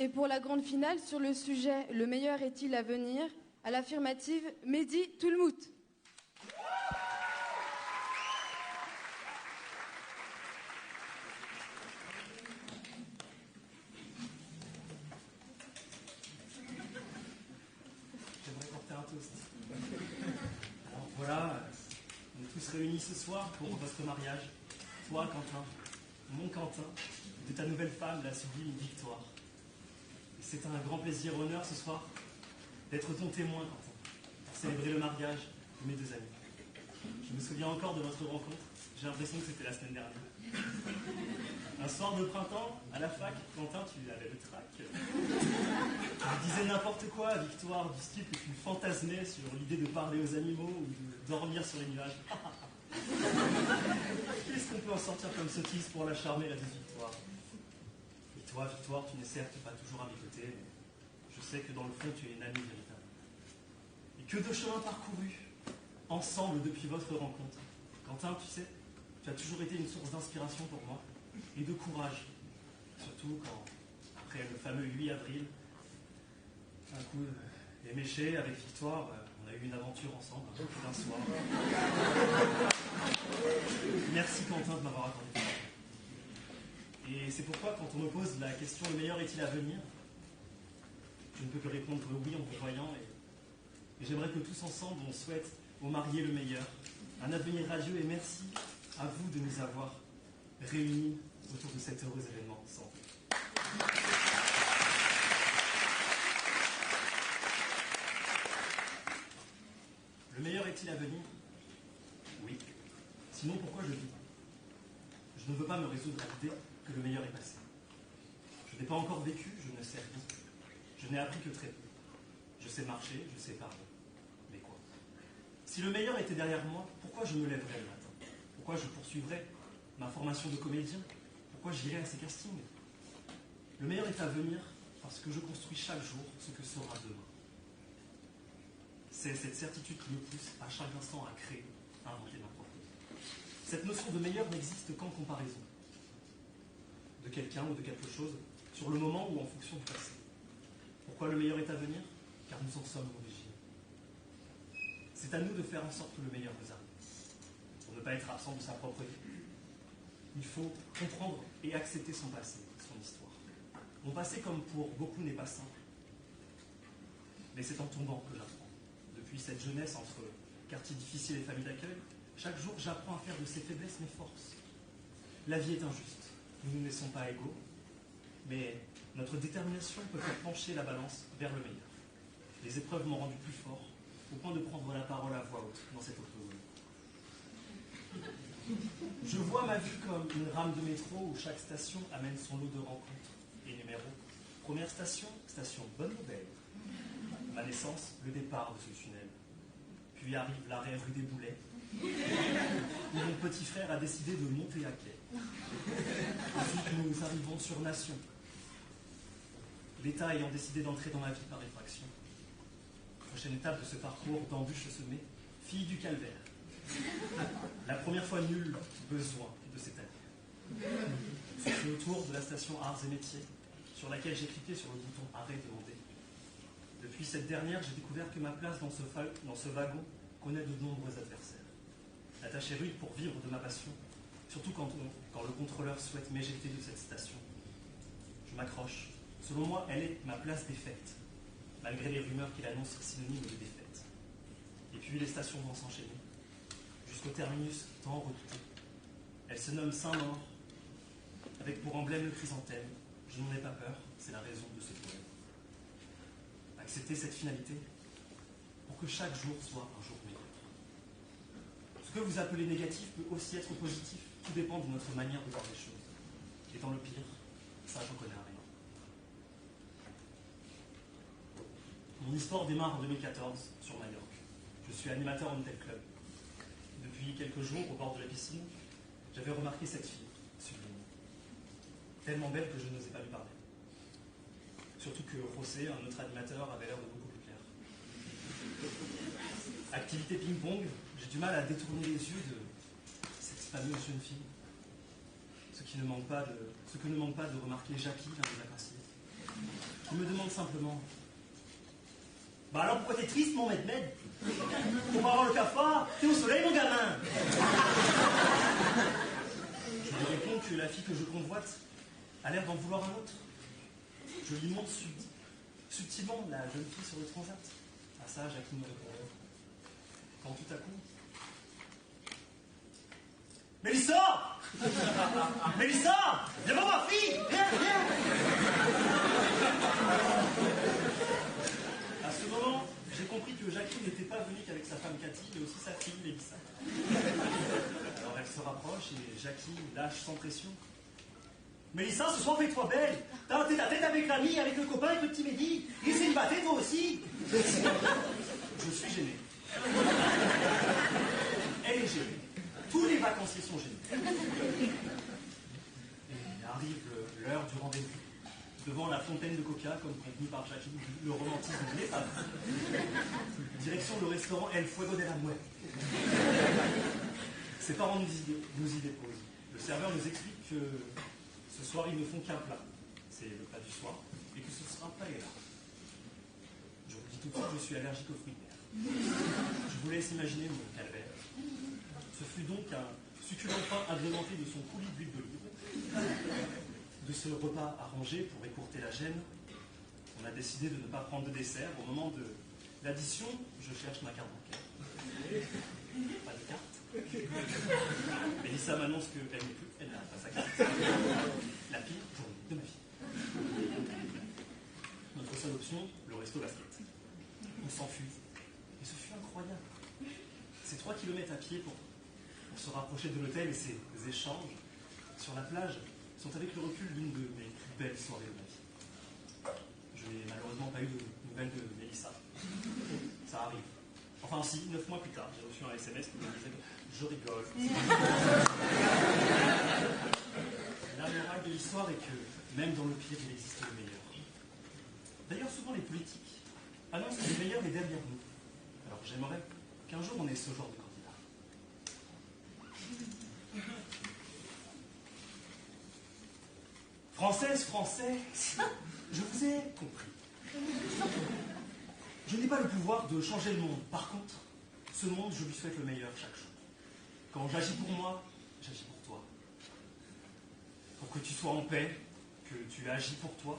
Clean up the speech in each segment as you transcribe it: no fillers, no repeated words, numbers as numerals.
Et pour la grande finale, sur le sujet « Le meilleur est-il à venir ?», à l'affirmative, Mehdi Toulmout. J'aimerais porter un toast. Alors voilà, on est tous réunis ce soir pour votre mariage. Toi, Quentin, mon Quentin, de ta nouvelle femme, la sublime Victoire. Et c'est un grand plaisir, honneur ce soir, d'être ton témoin, Quentin, pour célébrer le mariage de mes deux amis. Je me souviens encore de votre rencontre, j'ai l'impression que c'était la semaine dernière. Un soir de printemps, à la fac, Quentin, tu avais le trac. Tu disais n'importe quoi à Victoire, du style que tu fantasmais sur l'idée de parler aux animaux ou de dormir sur les nuages. Qu'est-ce qu'on peut en sortir comme sottise pour la charmer, la douce Victoire? Et toi, Victoire, tu n'es certes pas toujours à mes côtés, mais je sais que dans le fond, tu es une amie véritable. Et que de chemins parcourus, ensemble depuis votre rencontre. Quentin, tu sais, tu as toujours été une source d'inspiration pour moi et de courage. Surtout quand, après le fameux 8 avril, un coup éméché avec Victoire, on a eu une aventure ensemble, d'un soir. Merci Quentin de m'avoir accordé tout ça. Et c'est pourquoi quand on me pose la question « Le meilleur est-il à venir ?», je ne peux que répondre oui en vous voyant. Et j'aimerais que tous ensemble, on souhaite aux mariés le meilleur, un avenir radieux, et merci à vous de nous avoir réunis autour de cet heureux événement ensemble. Le meilleur est-il à venir? Oui. Sinon, pourquoi je vis? Je ne veux pas me résoudre à l'idée que le meilleur est passé. Je n'ai pas encore vécu, je ne sais rien. Je n'ai appris que très peu. Je sais marcher, je sais parler. Mais quoi? Si le meilleur était derrière moi, pourquoi je me lèverais le matin? Pourquoi je poursuivrais ma formation de comédien? Pourquoi j'irais à ces castings? Le meilleur est à venir parce que je construis chaque jour ce que sera demain. C'est cette certitude qui me pousse à chaque instant à créer, à inventer ma propre vie. Cette notion de meilleur n'existe qu'en comparaison de quelqu'un ou de quelque chose sur le moment ou en fonction du passé. Pourquoi le meilleur est à venir? Car nous en sommes l'origine. C'est à nous de faire en sorte que le meilleur nous arrive. Pour ne pas être absent de sa propre vie, il faut comprendre et accepter son passé, son histoire. Mon passé, comme pour beaucoup, n'est pas simple. Mais c'est en tombant que j'apprends. Depuis cette jeunesse entre quartiers difficiles et familles d'accueil, chaque jour j'apprends à faire de ses faiblesses mes forces. La vie est injuste. Nous ne naissons pas égaux, mais notre détermination peut faire pencher la balance vers le meilleur. Les épreuves m'ont rendu plus fort, au point de prendre la parole à voix haute dans cet octogone. Je vois ma vie comme une rame de métro où chaque station amène son lot de rencontres et numéros. Première station, station Bonne Nouvelle. Ma naissance, le départ de ce tunnel. Puis arrive l'arrêt rue des Boulets, où mon petit frère a décidé de monter à quai. Ensuite, nous arrivons sur Nation. L'État ayant décidé d'entrer dans ma vie par effraction. Prochaine étape de ce parcours d'embûches semées, fille du calvaire. La première fois nul besoin de cette année. Ce fut au tour de la station Arts et Métiers, sur laquelle j'ai cliqué sur le bouton Arrêt demandé. Depuis cette dernière, j'ai découvert que ma place dans ce wagon connaît de nombreux adversaires. La tâche est rude pour vivre de ma passion, surtout quand le contrôleur souhaite m'éjecter de cette station. Je m'accroche. Selon moi, elle est ma place défaite, malgré les rumeurs qu'il annonce synonyme de défaite. Et puis les stations vont s'enchaîner, jusqu'au terminus tant redouté. Elle se nomme Saint-Maur, avec pour emblème le chrysanthème. Je n'en ai pas peur, c'est la raison de ce poème. Accepter cette finalité pour que chaque jour soit un jour meilleur. Ce que vous appelez négatif peut aussi être positif, tout dépend de notre manière de voir les choses. Et dans le pire, ça je connais rien. Mon histoire démarre en 2014 sur Majorque. Je suis animateur en tel club. Depuis quelques jours, au bord de la piscine, j'avais remarqué cette fille, sublime. Tellement belle que je n'osais pas lui parler. Surtout que José, un autre animateur, avait l'air de beaucoup plus clair. Activité ping-pong, j'ai du mal à détourner les yeux de cette fameuse jeune fille. Ce que ne manque pas de remarquer Jackie, l'un des vacanciers. Il me demande simplement « Bah alors pourquoi t'es triste, mon Med? Pour pas avoir le cafard, t'es au soleil, mon gamin !» Je lui réponds que la fille que je convoite a l'air d'en vouloir un autre. Je lui montre subtilement la jeune fille sur le transat. À ça, Jacqueline me répond. Quand tout à coup... Mélissa! Mélissa! Viens voir ma fille! Viens! À ce moment, j'ai compris que Jacqueline n'était pas venue qu'avec sa femme Cathy, mais aussi sa fille, Mélissa. Alors elle se rapproche et Jackie lâche sans pression. Mélissa, ce soir fais-toi belle. T'as la tête avec l'ami, avec le copain, avec le petit Mehdi. Il s'est battu, toi aussi. Je suis gêné. Elle est gênée. Tous les vacanciers sont gênés. Et arrive l'heure du rendez-vous. Devant la fontaine de coca, comme contenu par Jackie, le romantisme n'est pas vrai. Direction le restaurant El Fuego de la Muerte. Ses parents nous y déposent. Le serveur nous explique que ce soir, ils ne font qu'un plat. C'est le plat du soir. Et que ce sera pas là. Je vous dis tout de suite, je suis allergique aux fruits de mer. Je vous laisse imaginer mon calvaire. Ce fut donc un succulent pain agrémenté de son coulis d'huile d'olive. De ce repas arrangé pour écourter la gêne, on a décidé de ne pas prendre de dessert. Au moment de l'addition, je cherche ma carte bancaire. Pas de carte. Mélissa m'annonce qu'elle n'est plus, elle n'a pas sa carte. La pire journée de ma vie. Notre seule option, le resto basket. On s'enfuit. Et ce fut incroyable. Ces 3 kilomètres à pied pour se rapprocher de l'hôtel et ces échanges sur la plage sont avec le recul l'une de mes plus belles soirées de ma vie. Je n'ai malheureusement pas eu de nouvelles de Mélissa. Ça arrive. Enfin si, 9 mois plus tard, j'ai reçu un SMS qui me disait « Je rigole ». La morale de l'histoire est que, même dans le pire, il existe le meilleur. D'ailleurs, souvent les politiques annoncent que le meilleur est derrière nous. Alors j'aimerais qu'un jour on ait ce genre de candidat. Françaises, Français, je vous ai compris. Je n'ai pas le pouvoir de changer le monde. Par contre, ce monde, je lui souhaite le meilleur chaque jour. Quand j'agis pour moi, j'agis pour toi. Pour que tu sois en paix, que tu agis pour toi.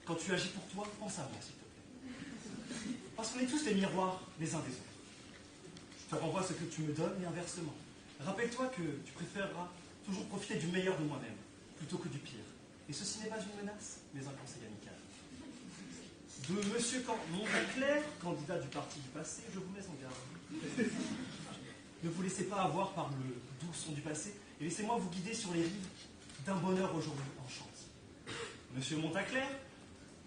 Quand tu agis pour toi, pense à moi, s'il te plaît. Parce qu'on est tous des miroirs les uns des autres. Je te renvoie ce que tu me donnes et inversement. Rappelle-toi que tu préféreras toujours profiter du meilleur de moi-même, plutôt que du pire. Et ceci n'est pas une menace, mais un conseil amical. De M. Montaclair, candidat du parti du passé, je vous mets en garde. Ne vous laissez pas avoir par le doux son du passé et laissez-moi vous guider sur les rives d'un bonheur aujourd'hui en chance. Monsieur Montaclair,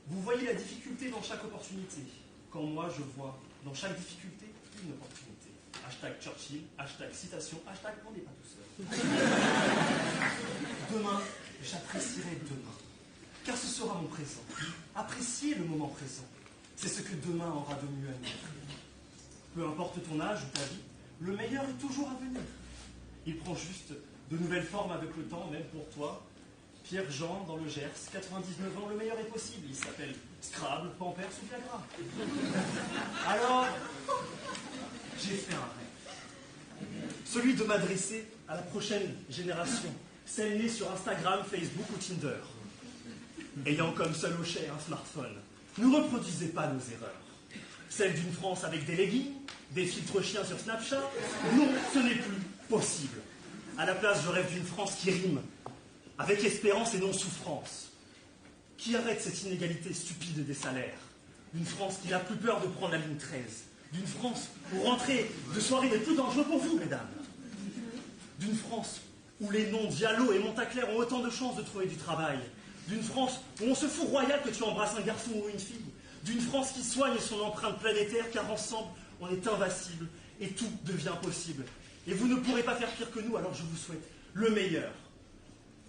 vous voyez la difficulté dans chaque opportunité, quand moi je vois dans chaque difficulté une opportunité. Hashtag Churchill, hashtag citation, hashtag on n'est pas tout seul. Demain, j'apprécierai demain. Car ce sera mon présent. Appréciez le moment présent. C'est ce que demain aura de mieux à nous offrir. Peu importe ton âge ou ta vie, le meilleur est toujours à venir. Il prend juste de nouvelles formes avec le temps, même pour toi. Pierre-Jean, dans le Gers, 99 ans, le meilleur est possible. Il s'appelle Scrabble, Pampers ou Viagra. Alors, j'ai fait un rêve. Celui de m'adresser à la prochaine génération, celle née sur Instagram, Facebook ou Tinder. Ayant comme seul objet un smartphone, ne reproduisez pas nos erreurs. Celle d'une France avec des leggings, des filtres chiens sur Snapchat, non, ce n'est plus possible. À la place, je rêve d'une France qui rime, avec espérance et non souffrance. Qui arrête cette inégalité stupide des salaires. D'une France qui n'a plus peur de prendre la ligne 13. D'une France où rentrer de soirée n'est plus dangereux pour vous, mesdames. D'une France où les noms Diallo et Montaclair ont autant de chances de trouver du travail. D'une France où on se fout royal que tu embrasses un garçon ou une fille. D'une France qui soigne son empreinte planétaire, car ensemble, on est invincible et tout devient possible. Et vous ne pourrez pas faire pire que nous, alors je vous souhaite le meilleur.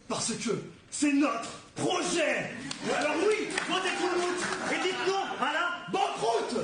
Parce que c'est notre projet. Alors oui, votez tout le monde et dites non à la banqueroute.